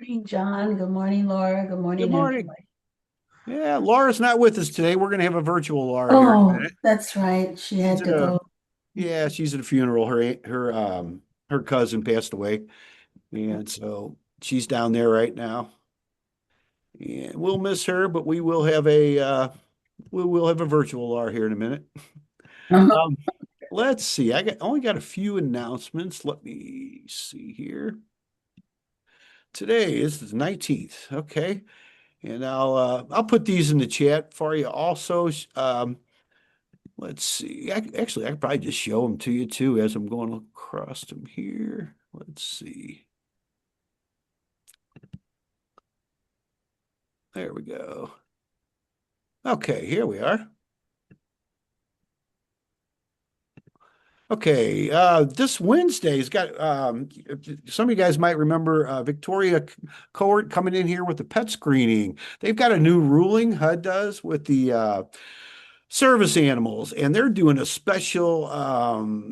Morning, John. Good morning, Laura. Good Good morning, morning. everybody. Yeah, Laura's not with us today. We're going to have a virtual Laura here in a Oh, minute. that's right. She She's had at to a go. yeah, she's at a funeral. Her cousin passed away, and so she's down there right now. And we'll miss her, but we will have a virtual Laura here in a minute. Um, let's see. Only got a few announcements. Let me see here. Today is the 19th. Okay. And I'll put these in the chat for you also. Let's see. Actually, I could probably just show them to you too as I'm going across them here. Let's see. There we go. Okay, here we are. Okay, this Wednesday's got some of you guys might remember Victoria Cowart coming in here with the pet screening. They've got a new ruling, HUD does, with the service animals, and they're doing a special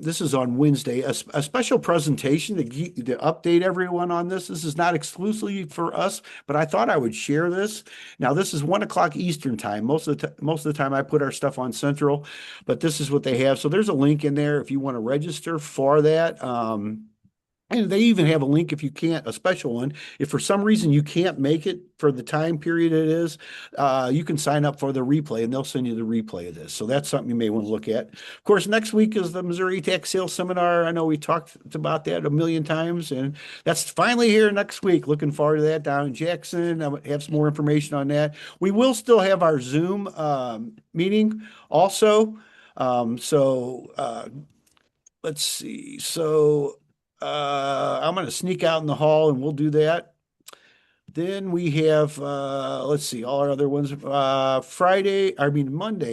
this is on Wednesday, a special presentation to update everyone on this. This is not exclusively for us, but I thought I would share this. Now this is 1 o'clock Eastern time. Most of the time I put our stuff on Central, but this is what they have. So there's a link in there if you want to register for that. And they even have a link if you can't, a special one. If for some reason you can't make it for the time period it is, you can sign up for the replay and they'll send you the replay of this. So that's something you may want to look at. Of course, next week is the Missouri Tax Sales Seminar. I know we talked about that a million times, and that's finally here next week. Looking forward to that down in Jackson. I have some more information on that. We will still have our Zoom meeting also. So let's see. I'm going to sneak out in the hall and we'll do that. Then we have, let's see, all our other ones. Monday,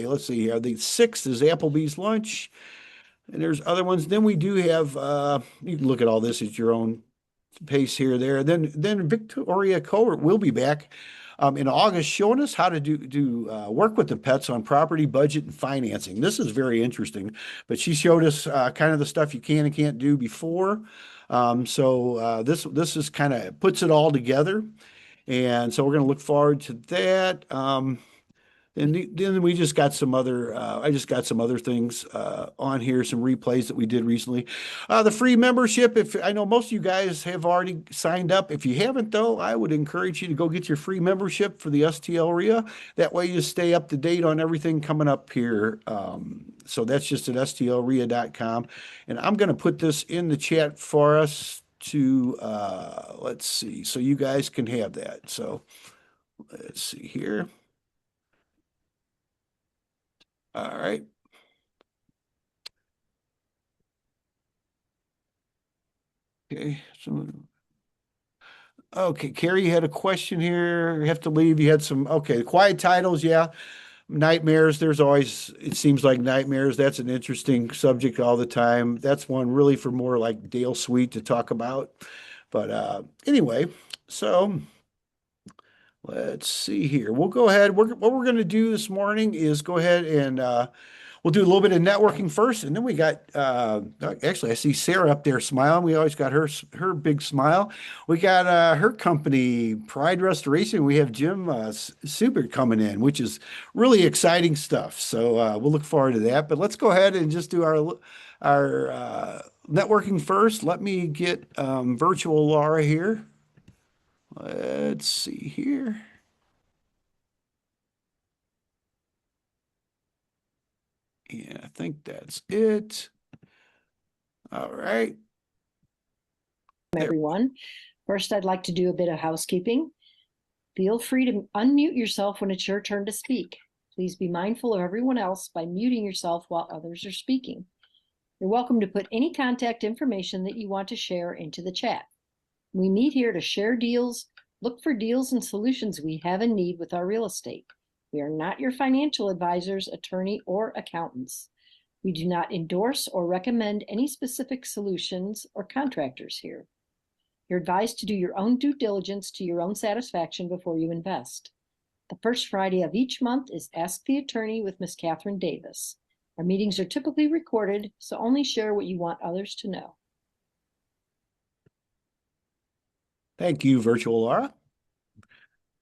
let's see here. The 6th is Applebee's lunch. And there's other ones. Then we do have, you can look at all this at your own pace here, there. Then Victoria Cowart will be back in August, showing us how to do work with the pets on property, budget, and financing. This is very interesting. But she showed us kind of the stuff you can and can't do before. This is kind of puts it all together, and so we're going to look forward to that. And then we just got some other, I just got some other things on here, some replays that we did recently. The free membership, if I know most of you guys have already signed up. If you haven't, though, I would encourage you to go get your free membership for the STLREIA. That way you stay up to date on everything coming up here. So that's just at stlreia.com. And I'm going to put this in the chat for us to, let's see, so you guys can have that. So let's see here. All right. Okay. Okay, Carrie, you had a question here. You have to leave. You had some, okay, quiet titles. Yeah. Nightmares. There's always, it seems like nightmares. That's an interesting subject all the time. That's one really for more like Dale Sweet to talk about. But anyway, so let's see here. We'll go ahead. What we're going to do this morning is go ahead and we'll do a little bit of networking first, and then we got actually I see Sarah up there smiling. We always got her big smile. We got her company, Pride Restoration. We have Jim Subert coming in, which is really exciting stuff. So we'll look forward to that. But let's go ahead and just do our networking first. Let me get virtual Laura here. Let's see here. Yeah, I think that's it. All right. There. Everyone. First, I'd like to do a bit of housekeeping. Feel free to unmute yourself when it's your turn to speak. Please be mindful of everyone else by muting yourself while others are speaking. You're welcome to put any contact information that you want to share into the chat. We meet here to share deals, look for deals and solutions we have in need with our real estate. We are not your financial advisors, attorney, or accountants. We do not endorse or recommend any specific solutions or contractors here. You're advised to do your own due diligence to your own satisfaction before you invest. The first Friday of each month is Ask the Attorney with Ms. Catherine Davis. Our meetings are typically recorded, so only share what you want others to know. Thank you, Virtual Laura.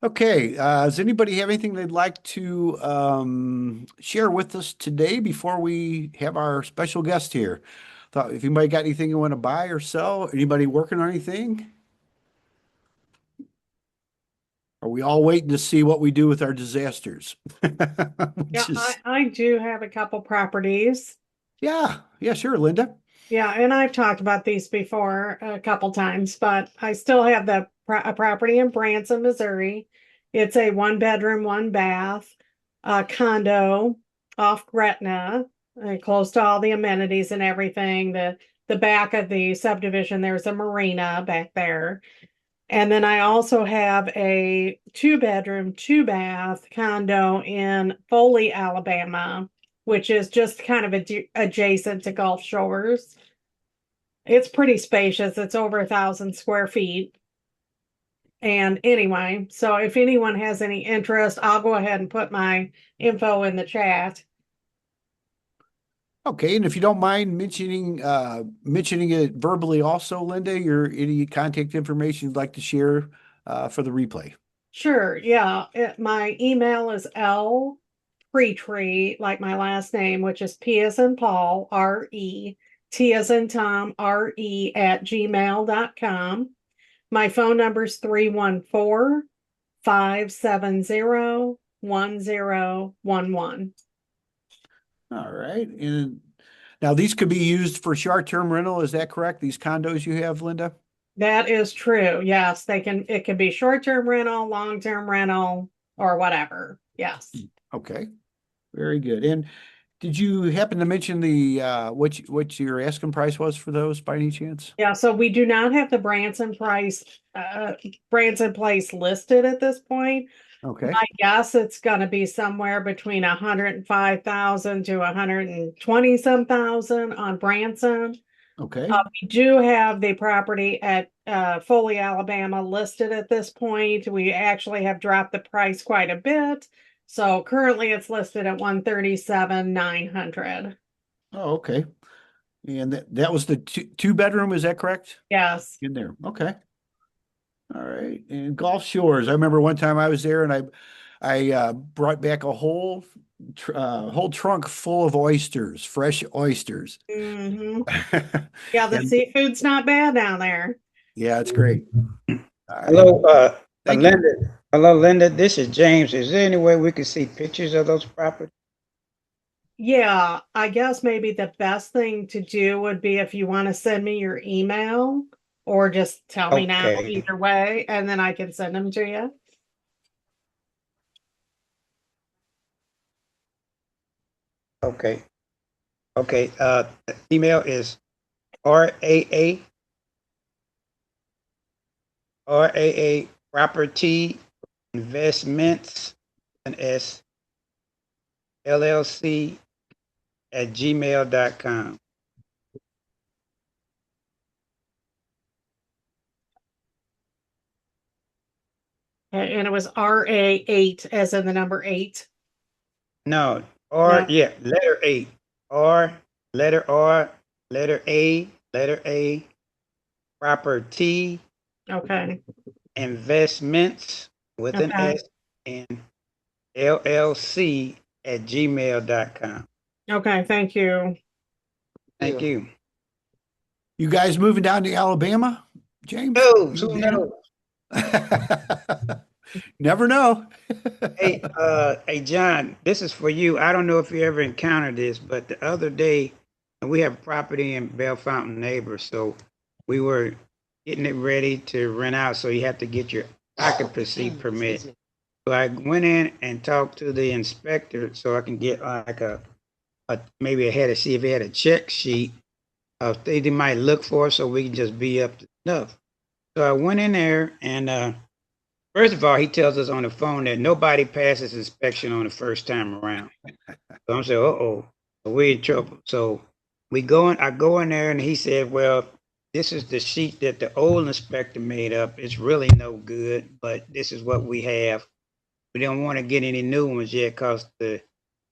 Okay, does anybody have anything they'd like to share with us today before we have our special guest here? Thought if anybody got anything you want to buy or sell, anybody working on anything? Are we all waiting to see what we do with our disasters? Yeah, Which is, I do have a couple properties. yeah, sure, Linda. Yeah, and I've talked about these before a couple times, but I still have a property in Branson, Missouri. It's a 1 bedroom, 1 bath condo off Gretna, close to all the amenities and everything. The back of the subdivision, there's a marina back there. And then I also have a 2 bedroom, 2 bath condo in Foley, Alabama, which is just kind of adjacent to Gulf Shores. It's pretty spacious. It's over 1,000 square feet. And anyway, so if anyone has any interest, I'll go ahead and put my info in the chat. Okay, and if you don't mind mentioning it verbally also, Linda, your any contact information you'd like to share for the replay. Sure. Yeah. My email is lpretree, like my last name, which is P as in Paul, R-E, T as in Tom, R-E @gmail.com. My phone number is 314-570-1011. All right, and now these could be used for short-term rental, is that correct? These condos you have, Linda? That is true. Yes, it can be short-term rental, long-term rental, or whatever. Yes. Okay, very good. And did you happen to mention the what your asking price was for those by any chance? Yeah, so we do not have the Branson place listed at this point. Okay, I guess it's gonna be somewhere between 105,000 to 120 some thousand on Branson. okay, We do have the property at Foley, Alabama listed at this point. We actually have dropped the price quite a bit. So currently it's listed at 137,900. oh, okay. And that was the two bedroom, is that correct? Yes. In there, okay. All right, and Gulf Shores. I remember one time I was there and I brought back a whole trunk full of oysters, fresh oysters. Hmm. Yeah, the And seafood's not bad down there. yeah, it's great. All right. Hello, Thank you. Linda. Hello, Linda. This is James. Is there any way we can see pictures of those properties? Yeah, I guess maybe the best thing to do would be if you want to send me your email or just tell me now Okay. either way, and then I can send them to you. Okay. Okay. The email is RAA Property Investments and S LLC @gmail.com. And it was RA8 as in the number 8. No, No. letter 8. R, letter A, letter A, property Okay. investments with an Okay. S and LLC @gmail.com. Okay, thank you. Thank you. You guys moving down to Alabama, James? No, You who down? knows? Never know. Hey, John, this is for you. I don't know if you ever encountered this, but the other day, we have property in Bell Fountain Neighbors, so we were getting it ready to rent out, so you have to get your occupancy permit. So I went in and talked to the inspector so I can get like maybe I had to see if he had a check sheet of things they might look for so we can just be up to snuff. So I went in there and first of all, he tells us on the phone that nobody passes inspection on the first time around. So I'm saying, uh-oh, we're in trouble. So I go in there and he said, well, this is the sheet that the old inspector made up. It's really no good, but this is what we have. We don't want to get any new ones yet because the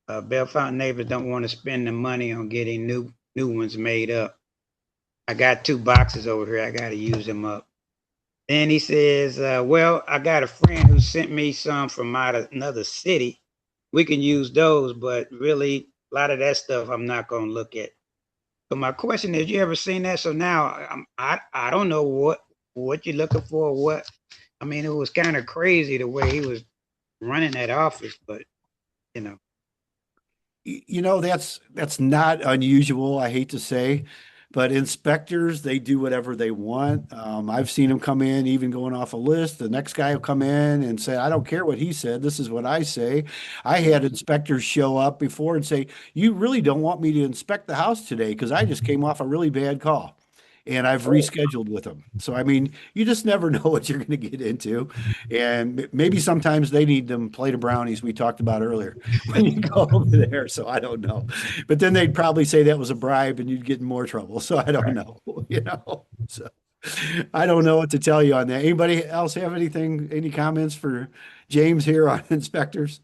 Bell Fountain neighbors don't want to spend the money on getting new ones made up. I got 2 boxes over here. I got to use them up. Then he says, well, I got a friend who sent me some from out of another city. We can use those, but really a lot of that stuff I'm not going to look at. But my question is, you ever seen that? So now I don't know what you're looking for. What I mean, it was kind of crazy the way he was running that office, but you know. You know, that's not unusual, I hate to say, but inspectors, they do whatever they want. I've seen them come in, even going off a list. The next guy will come in and say, I don't care what he said. This is what I say. I had inspectors show up before and say, you really don't want me to inspect the house today because I just came off a really bad call. And I've rescheduled with them. So, I mean, you just never know what you're going to get into. And maybe sometimes they need them plate of brownies we talked about earlier when you go over there. So I don't know. But then they'd probably say that was a bribe and you'd get in more trouble. So I don't know, you know. So I don't know what to tell you on that. Anybody else have anything, any comments for James here on inspectors?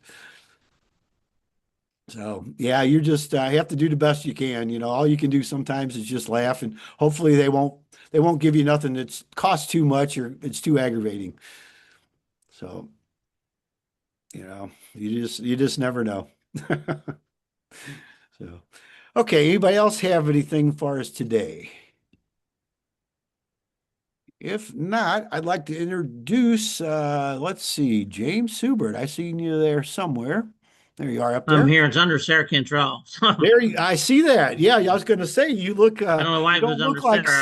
So yeah, you just have to do the best you can. You know, all you can do sometimes is just laugh, and hopefully they won't give you nothing that's costs too much or it's too aggravating. So, you know, you just never know. So, okay, anybody else have anything for us today? If not, I'd like to introduce, let's see, James Subert. I seen you there somewhere. There you are up there. I'm here. It's under Sarah control. So There, I see that. Yeah, I was going to say you look. I don't know why You it was don't look under like Sarah.